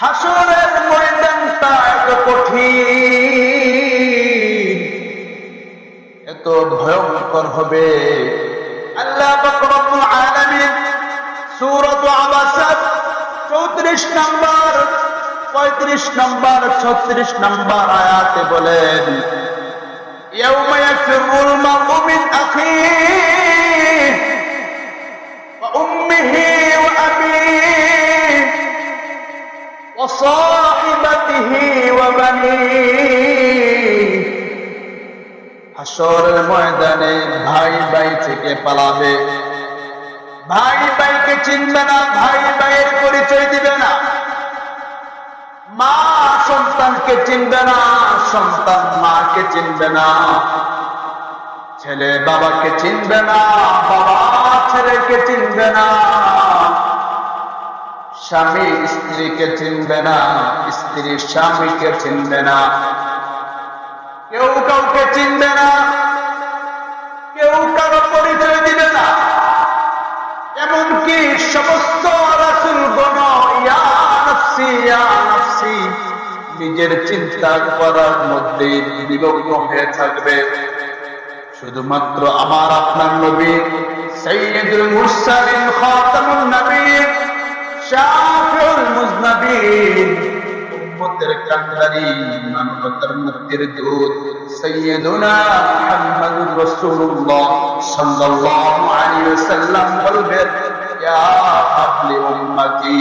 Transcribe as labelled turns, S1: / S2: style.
S1: হাসরের ময়দানটা এত কঠিন, এত ভয়ঙ্কর হবে। আল্লাহ পাক রব্বুল আলামিন সূরাত আবাসা 34 নম্বর, 35 নম্বর, 36 নম্বর আয়াতে বলেন, ইয়াউমা ইয়াফিরুল মার'উ মিন আখিহি ওয়া উম্মিহি ওয়া আবিহি ওয়া সাহিবাতিহি ওয়া বানিহি। হাসরের ময়দানে ভাই ভাই থেকে পালাবে, ভাই ভাইকে চিনবে না, ভাই ভাইয়ের পরিচয় দিবে না, মা সন্তানকে চিনবে না, সন্তান মাকে চিনবে না, ছেলে বাবাকে চিনবে না, বাবা ছেলেকে চিনবে না, স্বামী স্ত্রীকে চিনবে না, স্ত্রী স্বামীকে চিনবে না, কেউ কাউকে চিনবে না, কেউ কারো পরিচয় দিবে না। এমনকি সমস্ত রাসূলগণ ইয়া নাফসি ইয়া নাফসি নিজের চিন্তা করার মধ্যে বিলগ্ন হয়ে থাকবে। শুধুমাত্র আমার আপনার নবী সাইয়্যিদুল মুরসালিন খাতামুন নবিয়্যিন শাফিউল মুযনবিন উম্মতের কান্ডারি মানবতার মুক্তির দূত সাইয়্যিদুনা মুহাম্মাদুর রাসূলুল্লাহ সাল্লাল্লাহু আলাইহি ওয়াসাল্লাম বলবেন, ইয়া হাবলি উম্মতি